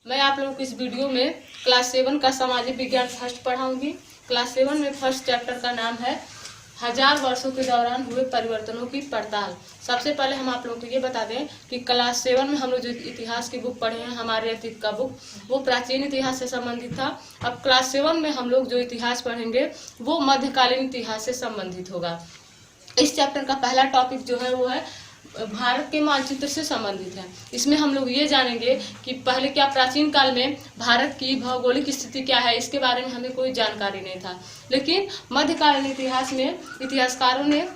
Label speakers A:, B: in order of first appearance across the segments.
A: मैं आप लोगों को इस वीडियो में क्लास 7 का सामाजिक विज्ञान फर्स्ट पढ़ाऊंगी। क्लास 7 में फर्स्ट चैप्टर का नाम है हजार वर्षों के दौरान हुए परिवर्तनों की पड़ताल। सबसे पहले हम आप लोगों को ये बता दें कि क्लास 7 में हम लोग जो इतिहास की बुक पढ़े हैं, हमारे अतीत का बुक, वो प्राचीन इतिहास से संबंधित था। अब क्लास 7 में हम लोग जो इतिहास पढ़ेंगे वो मध्यकालीन इतिहास से संबंधित होगा। इस चैप्टर का पहला टॉपिक जो है वो है भारत के मानचित्र से संबंधित है। इसमें हम लोग ये जानेंगे कि पहले क्या प्राचीन काल में भारत की भौगोलिक स्थिति क्या है, इसके बारे में हमें कोई जानकारी नहीं था। लेकिन मध्यकालीन इतिहास में इतिहासकारों ने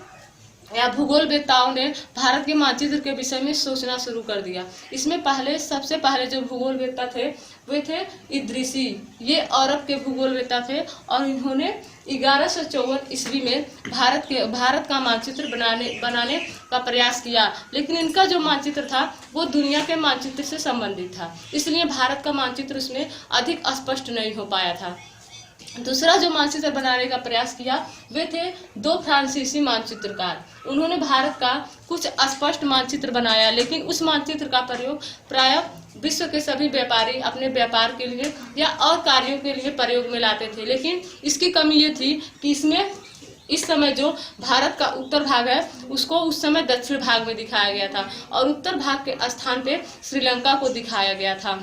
A: या भूगोलवेत्ताओं ने भारत के मानचित्र के विषय में सोचना शुरू कर दिया। इसमें सबसे पहले जो भूगोलवेत्ता थे वे थे इद्रिसी। ये अरब के भूगोलवेत्ता थे और इन्होंने 1154 ईस्वी में भारत का मानचित्र बनाने का प्रयास किया। लेकिन इनका जो मानचित्र था वो दुनिया के मानचित्र से संबंधित था, इसलिए भारत का मानचित्र उसमें अधिक स्पष्ट नहीं हो पाया था। दूसरा जो मानचित्र बनाने का प्रयास किया वे थे दो फ्रांसीसी मानचित्रकार। उन्होंने भारत का कुछ अस्पष्ट मानचित्र बनाया, लेकिन उस मानचित्र का प्रयोग प्रायः विश्व के सभी व्यापारी अपने व्यापार के लिए या और कार्यों के लिए प्रयोग में लाते थे। लेकिन इसकी कमी ये थी कि इसमें इस समय जो भारत का उत्तर भाग है उसको उस समय दक्षिण भाग में दिखाया गया था और उत्तर भाग के स्थान पे श्रीलंका को दिखाया गया था।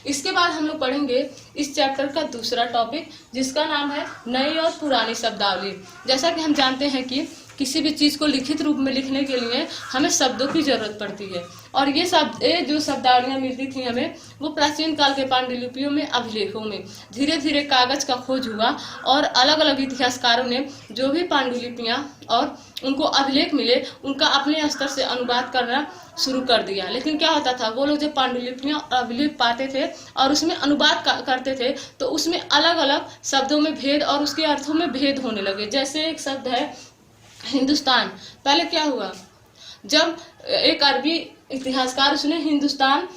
A: इसके बाद हम लोग पढ़ेंगे इस चैप्टर का दूसरा टॉपिक, जिसका नाम है नई और पुरानी शब्दावली। जैसा कि हम जानते हैं कि किसी भी चीज़ को लिखित रूप में लिखने के लिए हमें शब्दों की जरूरत पड़ती है, और ये जो शब्दावलियाँ मिलती थी हमें वो प्राचीन काल के पांडुलिपियों में, अभिलेखों में। धीरे धीरे कागज का खोज हुआ और अलग अलग इतिहासकारों ने जो भी पांडुलिपियाँ और उनको अभिलेख मिले उनका अपने स्तर से अनुवाद करना शुरू कर दिया। लेकिन क्या होता था, वो लोग जब पांडुलिपियाँ और अभिलेख पाते थे और उसमें अनुवाद करते थे तो उसमें अलग अलग शब्दों में भेद और उसके अर्थों में भेद होने लगे। जैसे एक शब्द है हिंदुस्तान। पहले क्या हुआ, जब एक अरबी इतिहासकार उसने हिंदुस्तान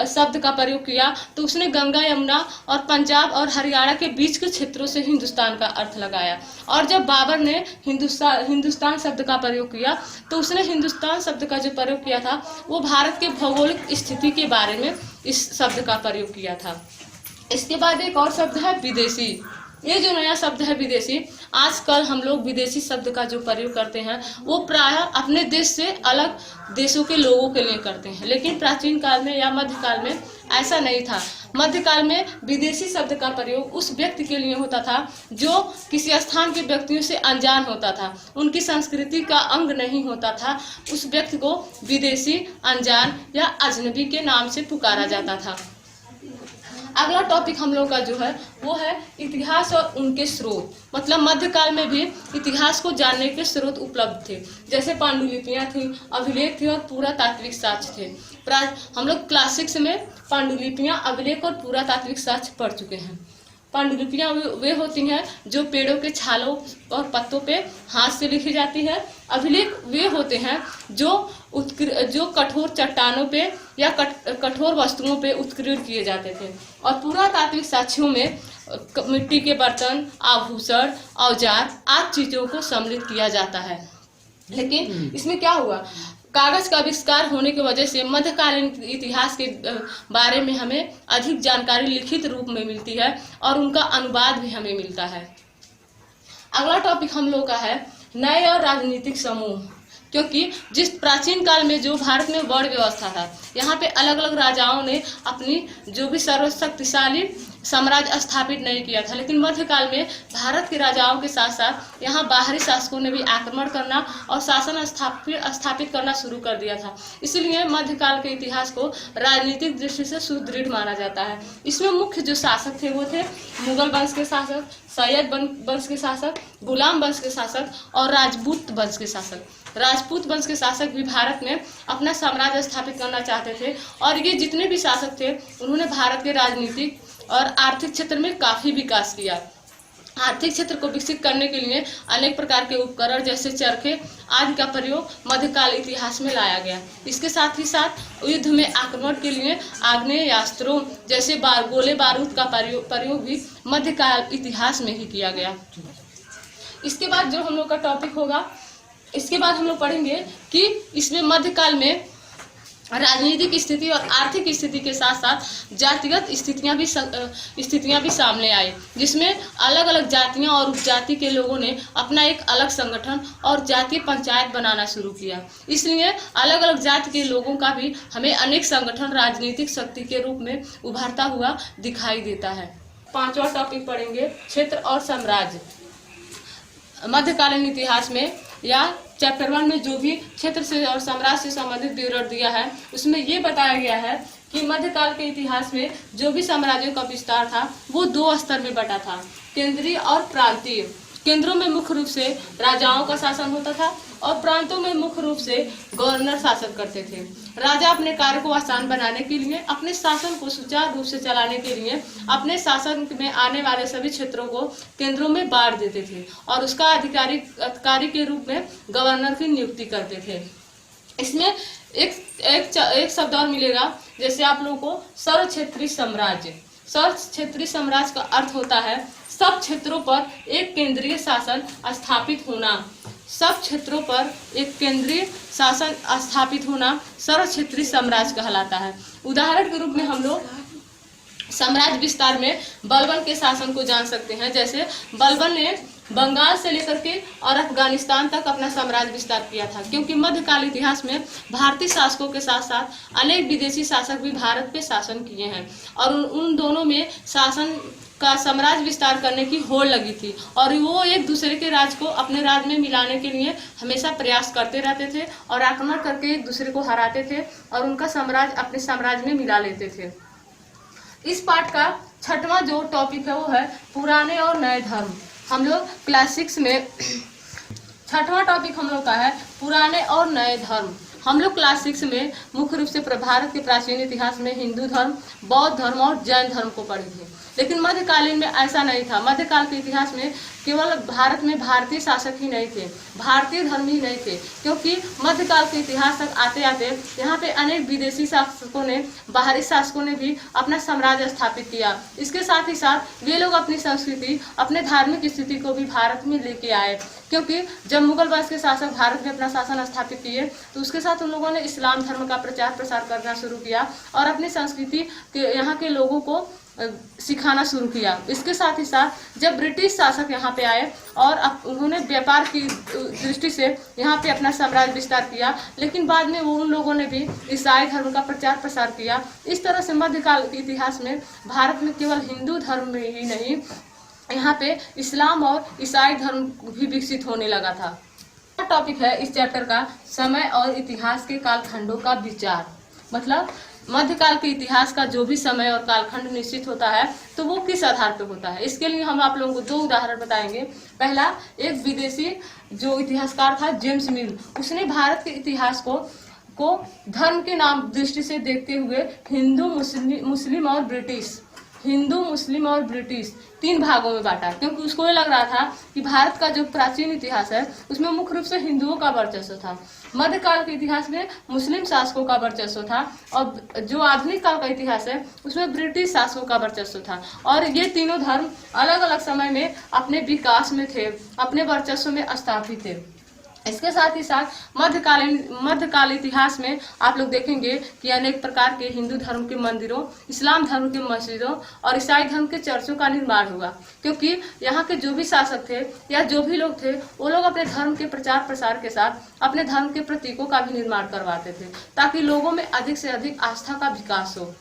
A: शब्द का प्रयोग किया तो उसने गंगा यमुना और पंजाब और हरियाणा के बीच के क्षेत्रों से हिंदुस्तान का अर्थ लगाया। और जब बाबर ने हिंदुस्तान शब्द का प्रयोग किया तो उसने हिंदुस्तान शब्द का जो प्रयोग किया था वो भारत के भौगोलिक स्थिति के बारे में इस शब्द का प्रयोग किया था। इसके बाद एक और शब्द है विदेशी। ये जो नया शब्द है विदेशी, आजकल हम लोग विदेशी शब्द का जो प्रयोग करते हैं वो प्रायः अपने देश से अलग देशों के लोगों के लिए करते हैं। लेकिन प्राचीन काल में या मध्यकाल में ऐसा नहीं था। मध्यकाल में विदेशी शब्द का प्रयोग उस व्यक्ति के लिए होता था जो किसी स्थान के व्यक्तियों से अनजान होता था, उनकी संस्कृति का अंग नहीं होता था। उस व्यक्ति को विदेशी, अनजान या अजनबी के नाम से पुकारा जाता था। अगला टॉपिक हम लोग का जो है वो है इतिहास और उनके स्रोत। मतलब मध्यकाल में भी इतिहास को जानने के स्रोत उपलब्ध थे, जैसे पांडुलिपियाँ थी, अभिलेख थी और पुरातात्विक साक्ष्य थे। हम लोग क्लास 6 में पांडुलिपियाँ, अभिलेख और पुरातात्विक साक्ष्य पढ़ चुके हैं। पांडुलिपियाँ वे होती हैं जो पेड़ों के छालों और पत्तों पे हाथ से लिखी जाती है। अभिलेख वे होते हैं जो कठोर चट्टानों पे या कठोर वस्तुओं पे उत्कीर्ण किए जाते थे। और पुरातात्विक साक्ष्यों में मिट्टी के बर्तन, आभूषण, औजार आदि चीजों को सम्मिलित किया जाता है। लेकिन इसमें क्या हुआ, कागज का आविष्कार होने की वजह से मध्यकालीन इतिहास के बारे में हमें अधिक जानकारी लिखित रूप में मिलती है और उनका अनुवाद भी हमें मिलता है। अगला टॉपिक हम लोग का है नए और राजनीतिक समूह। क्योंकि जिस प्राचीन काल में जो भारत में वर्ण व्यवस्था था, यहाँ पे अलग अलग राजाओं ने अपनी जो भी सर्वशक्तिशाली साम्राज्य स्थापित नहीं किया था। लेकिन मध्यकाल में भारत के राजाओं के साथ साथ यहाँ बाहरी शासकों ने भी आक्रमण करना और शासन स्थापित करना शुरू कर दिया था। इसलिए मध्यकाल के इतिहास को राजनीतिक दृष्टि से सुदृढ़ माना जाता है। इसमें मुख्य जो शासक थे वो थे मुगल वंश के शासक, सैयद वंश के शासक, गुलाम वंश के शासक और राजपूत वंश के शासक। राजपूत वंश के शासक भी भारत में अपना साम्राज्य स्थापित करना चाहते थे और ये जितने भी शासक थे उन्होंने भारत के राजनीतिक और आर्थिक क्षेत्र में काफी विकास किया। आर्थिक क्षेत्र को विकसित करने के लिए अनेक प्रकार के उपकरण जैसे चरखे आदि का प्रयोग मध्यकाल इतिहास में लाया गया। इसके साथ ही साथ युद्ध में आक्रमण के लिए आग्नेयास्त्रों जैसे गोले बारूद का प्रयोग भी मध्यकाल इतिहास में ही किया गया। इसके बाद जो हम लोग का टॉपिक होगा, इसके बाद हम लोग पढ़ेंगे कि इसमें मध्यकाल में राजनीतिक स्थिति और आर्थिक स्थिति के साथ साथ जातिगत स्थितियां भी सामने आई, जिसमें अलग अलग जातियां और उपजाति के लोगों ने अपना एक अलग संगठन और जातीय पंचायत बनाना शुरू किया। इसलिए अलग अलग जाति के लोगों का भी हमें अनेक संगठन राजनीतिक शक्ति के रूप में उभरता हुआ दिखाई देता है। 5वां टॉपिक पढ़ेंगे, क्षेत्र और साम्राज्य। मध्यकालीन इतिहास में या चैप्टर 1 में जो भी क्षेत्र से और साम्राज्य से संबंधित विवरण दिया है, उसमें ये बताया गया है कि मध्यकाल के इतिहास में जो भी साम्राज्यों का विस्तार था वो 2 स्तर में बटा था, केंद्रीय और प्रांतीय। केंद्रों में मुख्य रूप से राजाओं का शासन होता था और प्रांतों में मुख्य रूप से गवर्नर शासन करते थे। राजा अपने कार्य को आसान बनाने के लिए, अपने शासन को सुचारू रूप से चलाने के लिए अपने शासन में आने वाले सभी क्षेत्रों को केंद्रों में बांट देते थे और उसका अधिकारी के रूप में गवर्नर की नियुक्ति करते थे। इसमें एक शब्द और मिलेगा, जैसे आप लोगों को सर्व क्षेत्रीय साम्राज्य। सर्व क्षेत्रीय साम्राज्य का अर्थ होता है सब क्षेत्रों पर एक केंद्रीय शासन स्थापित होना। सब क्षेत्रों पर एक केंद्रीय शासन स्थापित होना सर्व क्षेत्रीय साम्राज्य कहलाता है। उदाहरण के रूप में हम लोग साम्राज्य विस्तार में बलबन के शासन को जान सकते हैं। जैसे बलबन ने बंगाल से लेकर के और अफगानिस्तान तक अपना साम्राज्य विस्तार किया था, क्योंकि मध्यकालीन इतिहास में भारतीय शासकों के साथ साथ अनेक विदेशी शासक भी भारत पे शासन किए हैं और उन दोनों में शासन का साम्राज्य विस्तार करने की होड़ लगी थी और वो एक दूसरे के राज्य को अपने राज्य में मिलाने के लिए हमेशा प्रयास करते रहते थे और आक्रमण करके एक दूसरे को हराते थे और उनका साम्राज्य अपने साम्राज्य में मिला लेते थे। इस पाठ का 6वां जो टॉपिक है वो है पुराने और नए धर्म। हम लोग क्लास 6 में 6वां टॉपिक हम लोग का है पुराने और नए धर्म। हम लोग क्लास 6 में मुख्य रूप से भारत के प्राचीन इतिहास में हिंदू धर्म, बौद्ध धर्म और जैन धर्म को पढ़े थे, लेकिन मध्यकालीन में ऐसा नहीं था। मध्यकाल के इतिहास में केवल भारत में भारतीय शासक ही नहीं थे, भारतीय धर्म ही नहीं थे, क्योंकि मध्यकाल के इतिहास तक आते आते यहाँ पे अनेक विदेशी शासकों ने, बाहरी शासकों ने भी अपना साम्राज्य स्थापित किया। इसके साथ ही साथ वे लोग अपनी संस्कृति, अपने धार्मिक स्थिति को भी भारत में लेके आए, क्योंकि जब मुगल वंश के शासक भारत में अपना शासन स्थापित किए तो उसके साथ उन लोगों ने इस्लाम धर्म का प्रचार प्रसार करना शुरू किया और अपनी संस्कृति के यहाँ के लोगों को सिखाना शुरू किया। इसके साथ ही साथ जब ब्रिटिश शासक यहाँ पे आए और उन्होंने व्यापार की दृष्टि से यहाँ पे अपना साम्राज्य विस्तार किया, लेकिन बाद में उन लोगों ने भी ईसाई धर्म का प्रचार प्रसार किया। इस तरह से मध्यकाल के इतिहास में भारत में केवल हिंदू धर्म में ही नहीं, यहाँ पे इस्लाम और ईसाई धर्म भी विकसित होने लगा था। टॉपिक है इस चैप्टर का समय और इतिहास के कालखंडों का विचार। मतलब मध्यकाल के इतिहास का जो भी समय और कालखंड निश्चित होता है तो वो किस आधार पर होता है। इसके लिए हम आप लोगों को 2 उदाहरण बताएंगे। पहला, एक विदेशी जो इतिहासकार था जेम्स मिल, उसने भारत के इतिहास को धर्म के नाम दृष्टि से देखते हुए हिंदू, मुस्लिम और ब्रिटिश 3 भागों में बांटा, क्योंकि उसको ये लग रहा था कि भारत का जो प्राचीन इतिहास है उसमें मुख्य रूप से हिंदुओं का वर्चस्व था, मध्यकाल के इतिहास में मुस्लिम शासकों का वर्चस्व था और जो आधुनिक काल का इतिहास है उसमें ब्रिटिश शासकों का वर्चस्व था। और ये तीनों धर्म अलग अलग समय में अपने विकास में थे, अपने वर्चस्व में स्थापित थे। इसके साथ ही साथ मध्यकाल इतिहास में आप लोग देखेंगे कि अनेक प्रकार के हिंदू धर्म के मंदिरों, इस्लाम धर्म के मस्जिदों और ईसाई धर्म के चर्चों का निर्माण हुआ, क्योंकि यहाँ के जो भी शासक थे या जो भी लोग थे वो लोग अपने धर्म के प्रचार प्रसार के साथ अपने धर्म के प्रतीकों का भी निर्माण करवाते थे, ताकि लोगों में अधिक से अधिक आस्था का विकास हो।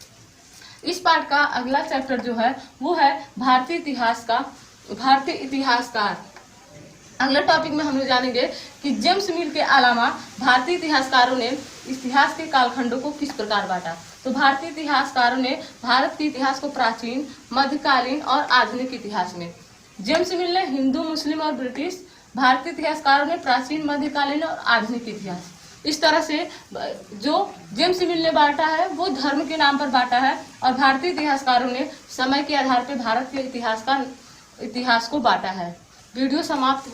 A: इस पाठ का अगला चैप्टर जो है वो है भारतीय इतिहासकार। अगला टॉपिक में हम लोग जानेंगे कि जेम्स मिल के अलावा भारतीय इतिहासकारों ने इतिहास के कालखंडों को किस प्रकार बांटा। तो भारतीय इतिहासकारों ने भारत के इतिहास को प्राचीन, मध्यकालीन और आधुनिक इतिहास में, जेम्स मिल ने हिंदू, मुस्लिम और ब्रिटिश, भारतीय इतिहासकारों ने प्राचीन, मध्यकालीन और आधुनिक इतिहास। इस तरह से जो जेम्स मिल ने बांटा है वो धर्म के नाम पर बांटा है और भारतीय इतिहासकारों ने समय के आधार पर भारत के इतिहास को बांटा है। वीडियो समाप्त।